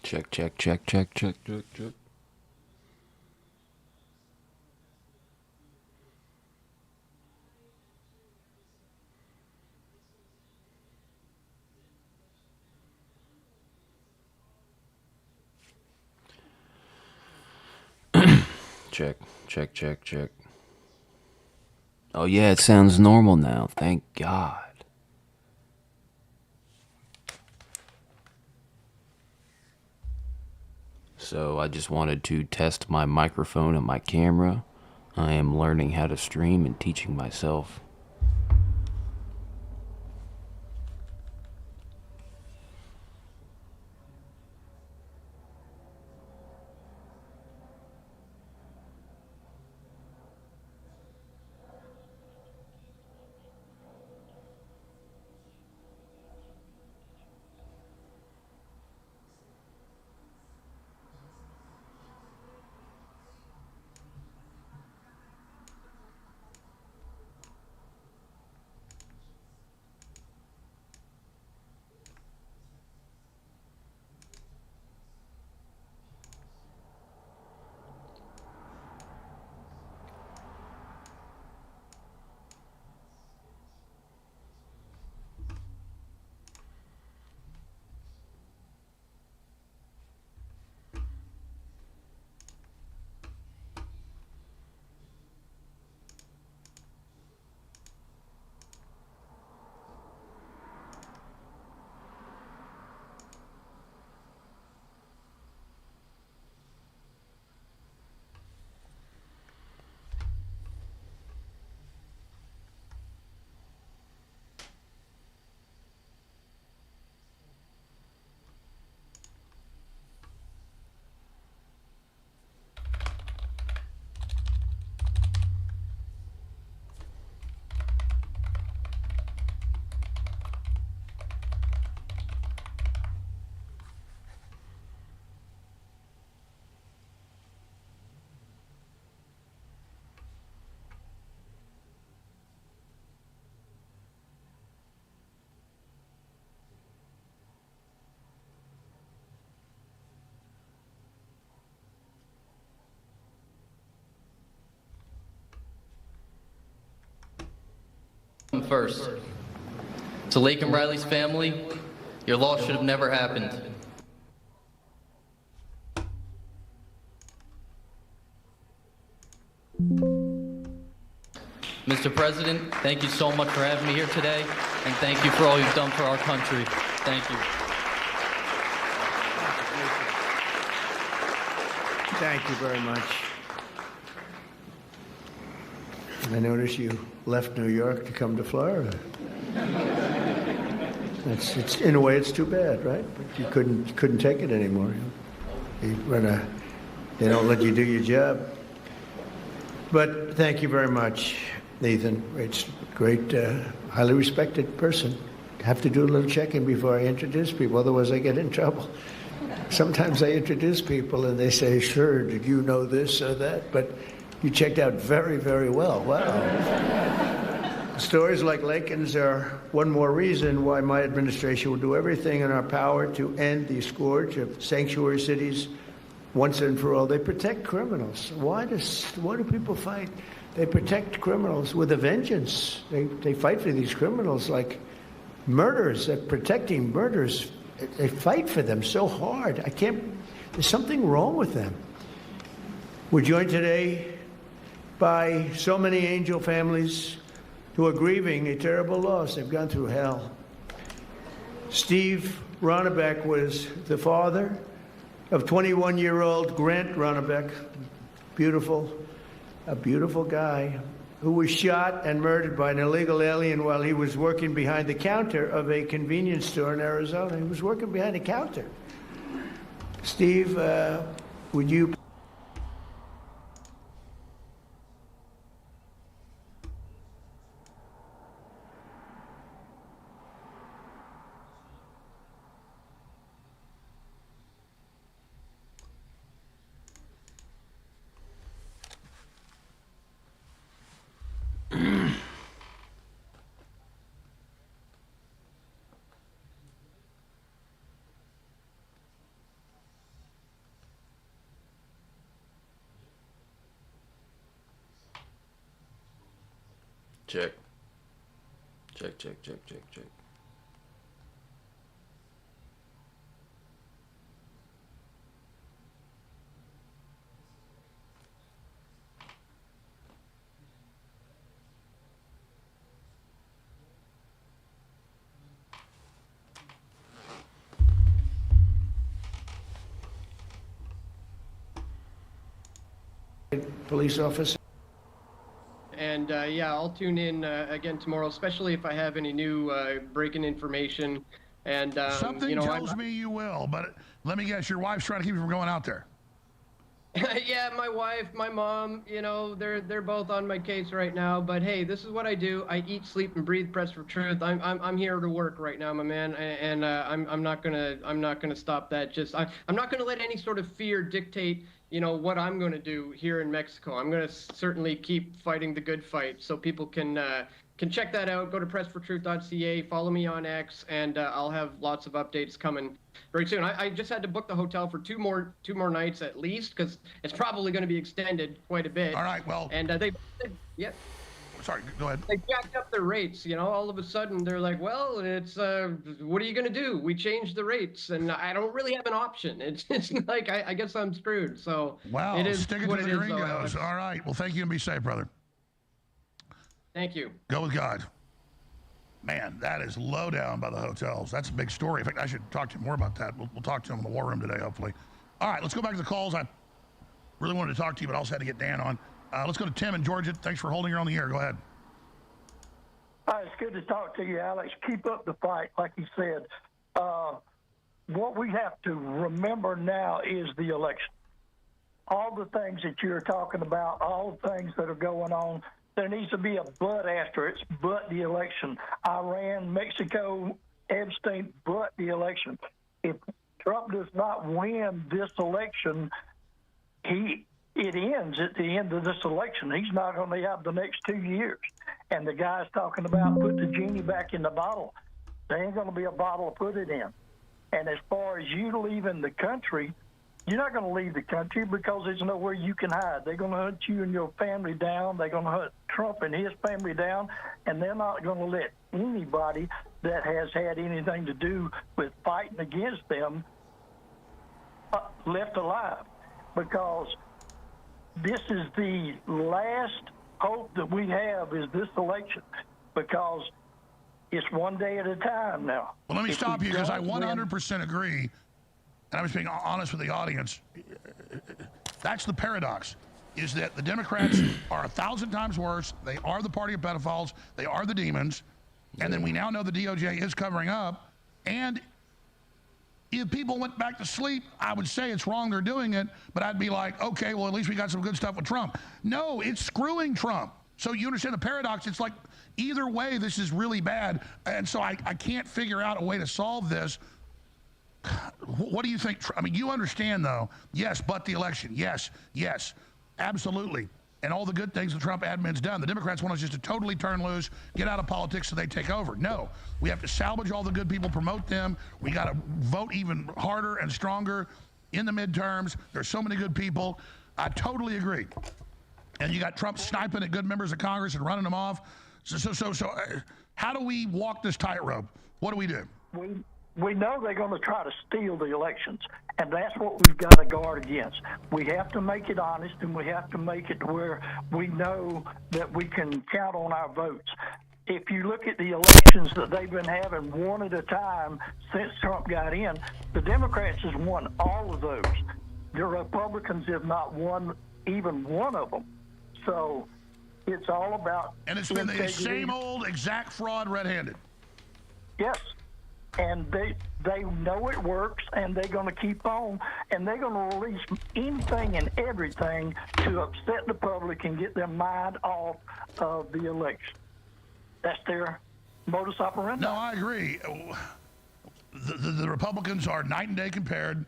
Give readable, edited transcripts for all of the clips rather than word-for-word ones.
Check, check, check, check, check, check, check. Check, check, check, check. Oh, yeah, it sounds normal now. Thank God. So, I just wanted to test my microphone and my camera. I am learning how to stream and teaching myself. First, to Lakem Riley's family, your loss should have never happened. Mr. President, thank you so much for having me here today, and thank you for all you've done for our country. Thank you. Thank you very much. I notice you left New York to come to Florida. It's in a way, it's too bad, right? But you couldn't take it anymore. They don't let you do your job. But thank you very much, Nathan. It's great, highly respected person. Have to do a little checking before I introduce people, otherwise I get in trouble. Sometimes I introduce people and they say, "Sure, did you know this or that?" But you checked out very, very well. Wow. Stories like Laken's are one more reason why my administration will do everything in our power to end the scourge of sanctuary cities once and for all. They protect criminals. Why do people fight? They protect criminals with a vengeance. They fight for these criminals like murderers. They're protecting murderers. They fight for them so hard. There's something wrong with them. We're joined today by so many angel families who are grieving a terrible loss. They've gone through hell. Steve Ronnebeck was the father of 21-year-old Grant Ronnebeck, a beautiful guy, who was shot and murdered by an illegal alien while he was working behind the counter of a convenience store in Arizona. He was working behind the counter. Steve, would you... Check. Check, check, check, check, check. Police officer. And yeah, I'll tune in again tomorrow, especially if I have any new breaking information. And Something you know, tells me you will, but let me guess, your wife's trying to keep you from going out there. yeah, my wife, my mom, you know, they're both on my case right now. But hey, this is what I do. I eat, sleep, and breathe Press for Truth. I'm here to work right now, my man, and I'm not gonna stop that. I'm not gonna let any sort of fear dictate, you know, what I'm going to do here in Mexico. I'm going to certainly keep fighting the good fight, so people can check that out. Go to pressfortruth.ca, follow me on X, and I'll have lots of updates coming very soon. I just had to book the hotel for two more nights at least, because it's probably going to be extended quite a bit. All right, well. And yeah. Sorry, go ahead. They jacked up their rates, you know, all of a sudden they're like, well, it's, what are you going to do? We changed the rates, and I don't really have an option. It's like, I guess I'm screwed. So Wow, it is stick it what to the it is, gringos. though. All right, well, thank you and be safe, brother. Thank you. Go with God. Man, that is low down by the hotels. That's a big story. In fact, I should talk to you more about that. We'll talk to him in the war room today, hopefully. All right, let's go back to the calls. I really wanted to talk to you, but I also had to get Dan on. Let's go to Tim in Georgia. Thanks for holding her on the air. Go ahead. Hi, it's good to talk to you, Alex. Keep up the fight, like you said. What we have to remember now is the election. All the things that you're talking about, all the things that are going on, there needs to be a but after it, but the election. Iran, Mexico, Epstein, but the election. If Trump does not win this election, it ends at the end of this election. He's not going to have the next 2 years. And the guy's talking about put the genie back in the bottle. There ain't going to be a bottle to put it in. And as far as you leaving the country, you're not going to leave the country because there's nowhere you can hide. They're going to hunt you and your family down. They're going to hunt Trump and his family down. And they're not going to let anybody that has had anything to do with fighting against them left alive, because this is the last hope that we have is this election, because it's one day at a time now. Well, let me stop you because I don't 100% agree, and I was being honest with the audience. That's the paradox, is that the Democrats are 1,000 times worse. They are the party of pedophiles. They are the demons. And then we now know the DOJ is covering up. And if people went back to sleep, I would say it's wrong they're doing it, but I'd be like, okay, well, at least we got some good stuff with Trump. No, it's screwing Trump. So you understand the paradox. It's like either way, this is really bad. And so I can't figure out a way to solve this. What do you think? I mean, you understand, though. Yes, but the election. Yes, yes, absolutely. And all the good things the Trump admin's done. The Democrats want us just to totally turn loose, get out of politics so they take over. No, we have to salvage all the good people, promote them. We got to vote even harder and stronger in the midterms. There's so many good people. I totally agree. And you got Trump sniping at good members of Congress and running them off. So how do we walk this tightrope? What do we do? We know they're going to try to steal the elections, and that's what we've got to guard against. We have to make it honest, and we have to make it to where we know that we can count on our votes. If you look at the elections that they've been having one at a time since Trump got in, the Democrats has won all of those. The Republicans have not won even one of them. So it's all about And it's been the integrity. same old exact fraud red-handed. Yes. And they know it works, and they're going to keep on, and they're going to release anything and everything to upset the public and get their mind off of the election. That's their modus operandi. No, I agree. The Republicans are night and day compared.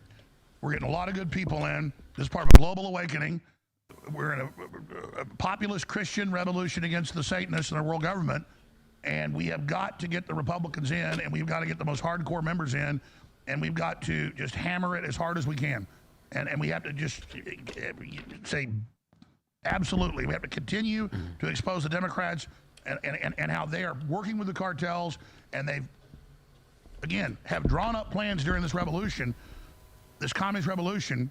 We're getting a lot of good people in. This is part of a global awakening. We're in a populist Christian revolution against the Satanists and our world government. And we have got to get the Republicans in, and we've got to get the most hardcore members in, and we've got to just hammer it as hard as we can. And we have to just say, absolutely, we have to continue to expose the Democrats and how they are working with the cartels, and they've, again, have drawn up plans during this revolution, this communist revolution,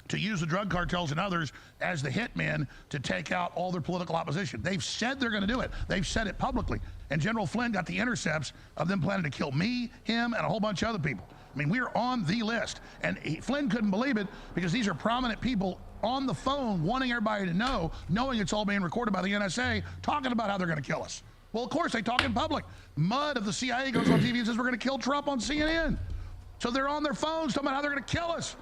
to use the drug cartels and others as the hitmen to take out all their political opposition. They've said they're going to do it. They've said it publicly. And General Flynn got the intercepts of them planning to kill me, him, and a whole bunch of other people. I mean, we're on the list. And Flynn couldn't believe it because these are prominent people on the phone wanting everybody to know, knowing it's all being recorded by the NSA, talking about how they're going to kill us. Well, of course, they talk in public. Mudd of the CIA goes on TV and says, we're going to kill Trump on CNN. So they're on their phones talking about how they're going to kill us.